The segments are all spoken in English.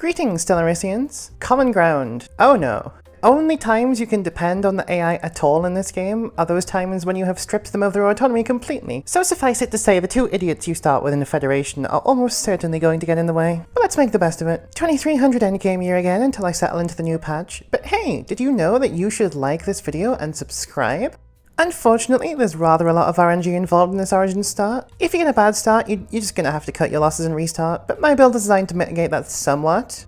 Greetings, Stellarisians. Common ground. Oh no. Only times you can depend on the AI at all in this game are those times when you have stripped them of their autonomy completely. So suffice it to say, the two idiots you start with in the Federation are almost certainly going to get in the way. But let's make the best of it. 2300 endgame year again until I settle into the new patch. But hey, did you know that you should like this video and subscribe? Unfortunately, there's rather a lot of RNG involved in this Origin start. If you get a bad start, you're just gonna have to cut your losses and restart, but my build is designed to mitigate that somewhat.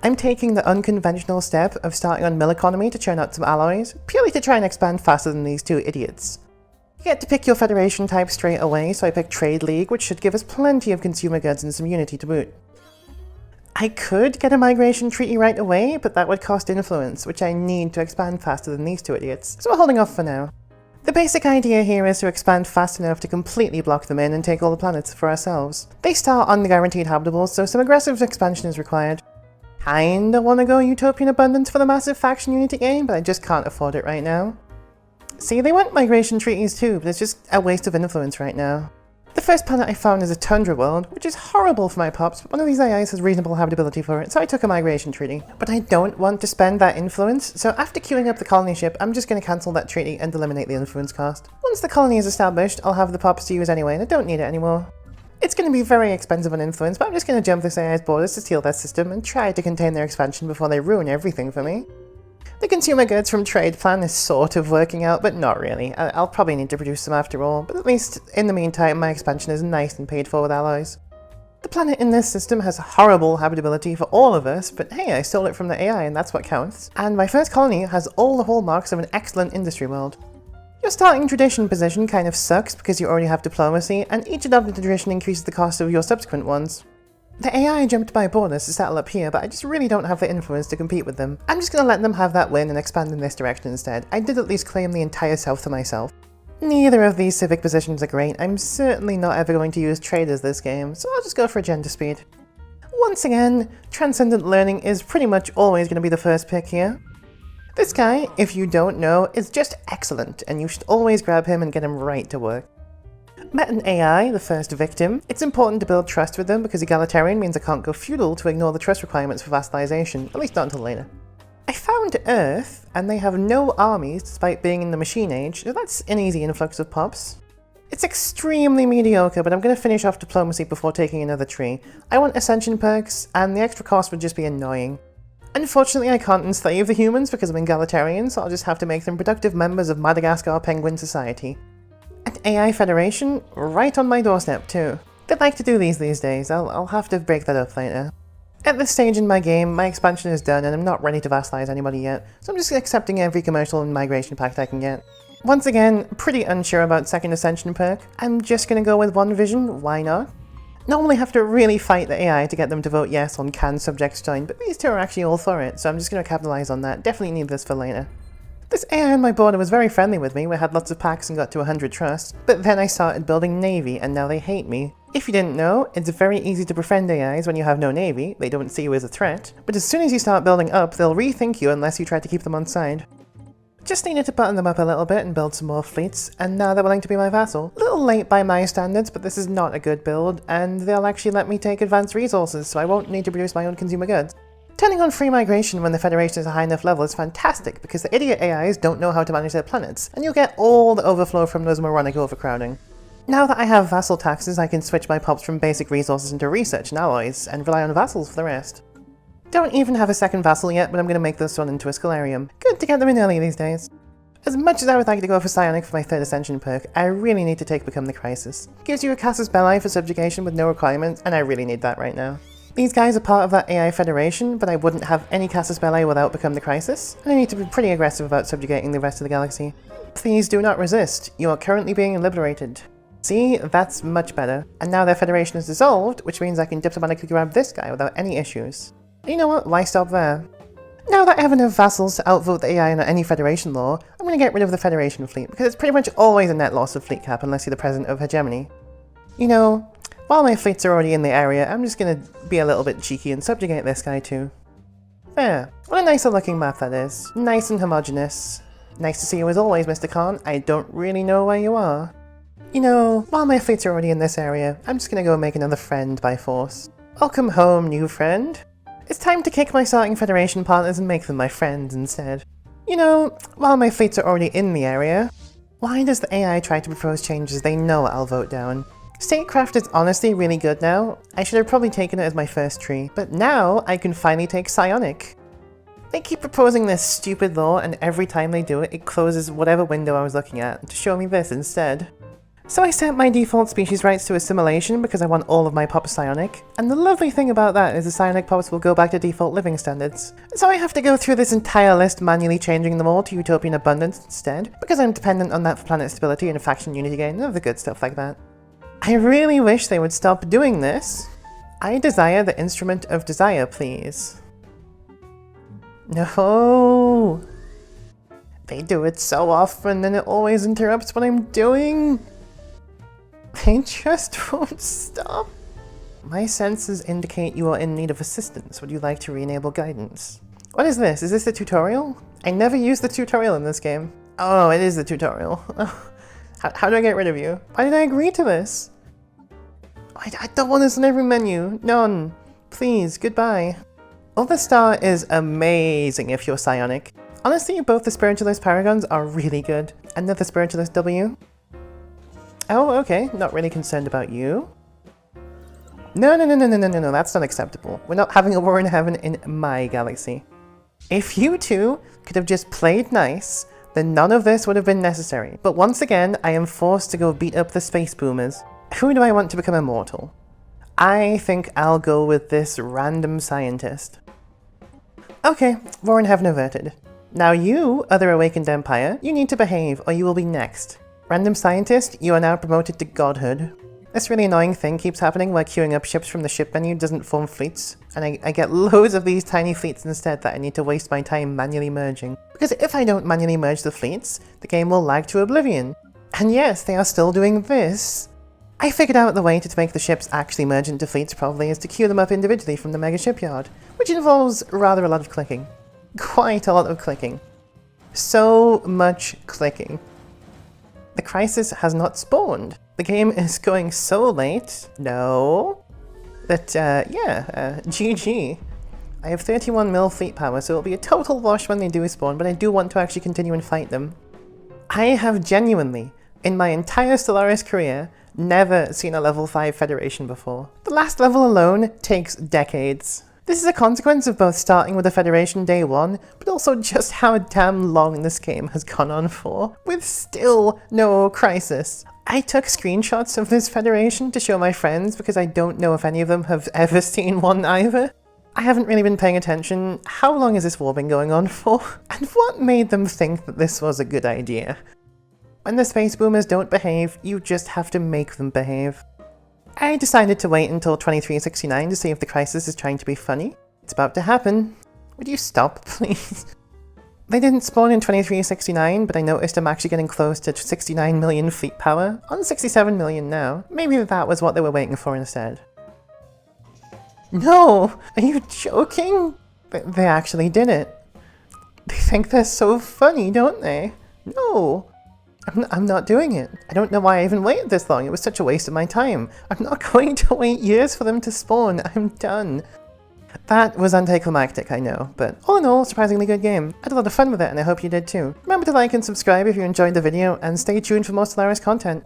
I'm taking the unconventional step of starting on mill economy to churn out some alloys, purely to try and expand faster than these two idiots. You get to pick your Federation type straight away, so I picked Trade League, which should give us plenty of consumer goods and some unity to boot. I could get a migration treaty right away, but that would cost influence, which I need to expand faster than these two idiots, so we're holding off for now. The basic idea here is to expand fast enough to completely block them in and take all the planets for ourselves. They start on the guaranteed habitables, so some aggressive expansion is required. Kinda wanna go Utopian Abundance for the massive faction unity game, but I just can't afford it right now. See, they want migration treaties too, but it's just a waste of influence right now. The first planet I found is a tundra world, which is horrible for my pups, but one of these AIs has reasonable habitability for it, so I took a migration treaty. But I don't want to spend that influence, so after queuing up the colony ship, I'm just going to cancel that treaty and eliminate the influence cost. Once the colony is established, I'll have the pups to use anyway, and I don't need it anymore. It's going to be very expensive on influence, but I'm just going to jump this AI's borders to steal their system and try to contain their expansion before they ruin everything for me. The consumer goods from trade plan is sort of working out, but not really. I'll probably need to produce some after all, but at least in the meantime my expansion is nice and paid for with alloys. The planet in this system has horrible habitability for all of us, but hey, I stole it from the AI and that's what counts. And my first colony has all the hallmarks of an excellent industry world. Your starting tradition position kind of sucks because you already have diplomacy, and each adopted tradition increases the cost of your subsequent ones. The AI jumped my borders to settle up here, but I just really don't have the influence to compete with them. I'm just gonna let them have that win and expand in this direction instead. I did at least claim the entire south for myself. Neither of these civic positions are great. I'm certainly not ever going to use traders this game, so I'll just go for agenda speed. Once again, transcendent learning is pretty much always gonna be the first pick here. This guy, if you don't know, is just excellent, and you should always grab him and get him right to work. Met an AI, the first victim. It's important to build trust with them because egalitarian means I can't go feudal to ignore the trust requirements for vassalization, at least not until later. I found Earth, and they have no armies despite being in the machine age, so that's an easy influx of pops. It's extremely mediocre, but I'm going to finish off diplomacy before taking another tree. I want ascension perks, and the extra cost would just be annoying. Unfortunately, I can't enslave the humans because I'm egalitarian, so I'll just have to make them productive members of Madagascar Penguin Society. An AI Federation, right on my doorstep too. They like to do these days, I'll have to break that up later. At this stage in my game, my expansion is done and I'm not ready to vassalize anybody yet, so I'm just accepting every commercial and migration pact I can get. Once again, pretty unsure about second ascension perk. I'm just gonna go with one vision, why not? Normally have to really fight the AI to get them to vote yes on can subjects join, but these two are actually all for it, so I'm just gonna capitalize on that, definitely need this for later. This AI on my border was very friendly with me, we had lots of packs and got to 100 trust, but then I started building navy and now they hate me. If you didn't know, it's very easy to befriend AIs when you have no navy, they don't see you as a threat, but as soon as you start building up, they'll rethink you unless you try to keep them on side. Just needed to button them up a little bit and build some more fleets, and now they're willing to be my vassal. A little late by my standards, but this is not a good build, and they'll actually let me take advanced resources, so I won't need to produce my own consumer goods. Turning on free migration when the Federation is a high enough level is fantastic because the idiot AIs don't know how to manage their planets, and you'll get all the overflow from those moronic overcrowding. Now that I have vassal taxes, I can switch my pops from basic resources into research and alloys, and rely on vassals for the rest. Don't even have a second vassal yet, but I'm going to make this one into a scholarium. Good to get them in early these days. As much as I would like to go for Psionic for my third ascension perk, I really need to take Become the Crisis. Gives you a casus belli for subjugation with no requirements, and I really need that right now. These guys are part of that AI Federation, but I wouldn't have any casus belli without Become the Crisis, and I need to be pretty aggressive about subjugating the rest of the galaxy. Please do not resist, you are currently being liberated. See, that's much better. And now their Federation is dissolved, which means I can diplomatically grab this guy without any issues. You know what, why stop there? Now that I have enough vassals to outvote the AI in any Federation law, I'm going to get rid of the Federation fleet, because it's pretty much always a net loss of fleet cap unless you're the president of hegemony. You know, while my fleets are already in the area, I'm just going to be a little bit cheeky and subjugate this guy too. There, what a nicer looking map that is. Nice and homogeneous. Nice to see you as always, Mr. Khan. I don't really know where you are. You know, while my fleets are already in this area, I'm just going to go make another friend by force. Welcome home, new friend. It's time to kick my starting Federation partners and make them my friends instead. You know, while my fleets are already in the area, why does the AI try to propose changes they know I'll vote down? Statecraft is honestly really good now. I should have probably taken it as my first tree, but now I can finally take Psionic. They keep proposing this stupid law, and every time they do it, it closes whatever window I was looking at to show me this instead. So I set my default species rights to assimilation because I want all of my pops Psionic, and the lovely thing about that is the Psionic pops will go back to default living standards. So I have to go through this entire list manually changing them all to Utopian Abundance instead, because I'm dependent on that for planet stability and faction unity gain and other good stuff like that. I really wish they would stop doing this. I desire the Instrument of Desire, please. No! They do it so often and it always interrupts what I'm doing! They just won't stop. My senses indicate you are in need of assistance. Would you like to re-enable guidance? What is this? Is this the tutorial? I never used the tutorial in this game. Oh, it is the tutorial. How do I get rid of you? Why did I agree to this? I don't want this in every menu. None. Please, goodbye. Other Star is amazing if you're Psionic. Honestly, both the Spiritualist Paragons are really good. Another Spiritualist W. Oh, okay. Not really concerned about you. No, that's not acceptable. We're not having a war in heaven in my galaxy. If you two could have just played nice, then none of this would have been necessary. But once again, I am forced to go beat up the space boomers. Who do I want to become immortal? I think I'll go with this random scientist. Okay, war in heaven averted. Now you, other awakened empire, you need to behave or you will be next. Random scientist, you are now promoted to godhood. This really annoying thing keeps happening where queuing up ships from the ship menu doesn't form fleets, and I get loads of these tiny fleets instead that I need to waste my time manually merging. Because if I don't manually merge the fleets, the game will lag to oblivion. And yes, they are still doing this. I figured out the way to make the ships actually merge into fleets probably is to queue them up individually from the mega shipyard, which involves rather a lot of clicking. Quite a lot of clicking. So much clicking. The crisis has not spawned. The game is going so late. No. That, GG. I have 31 mil fleet power, so it'll be a total wash when they do spawn, but I do want to actually continue and fight them. I have genuinely, in my entire Stellaris career, never seen a level 5 Federation before. The last level alone takes decades. This is a consequence of both starting with the Federation day 1, but also just how damn long this game has gone on for, with still no crisis. I took screenshots of this Federation to show my friends because I don't know if any of them have ever seen one either. I haven't really been paying attention. How long has this war been going on for? And what made them think that this was a good idea? When the space boomers don't behave, you just have to make them behave. I decided to wait until 2369 to see if the crisis is trying to be funny. It's about to happen. Would you stop, please? They didn't spawn in 2369, but I noticed I'm actually getting close to 69 million fleet power. On 67 million now. Maybe that was what they were waiting for instead. No! Are you joking? They actually did it. They think they're so funny, don't they? No! I'm not doing it. I don't know why I even waited this long. It was such a waste of my time. I'm not going to wait years for them to spawn. I'm done. That was anticlimactic, I know, but all in all, surprisingly good game. I had a lot of fun with it, and I hope you did too. Remember to like and subscribe if you enjoyed the video, and stay tuned for more Stellaris content.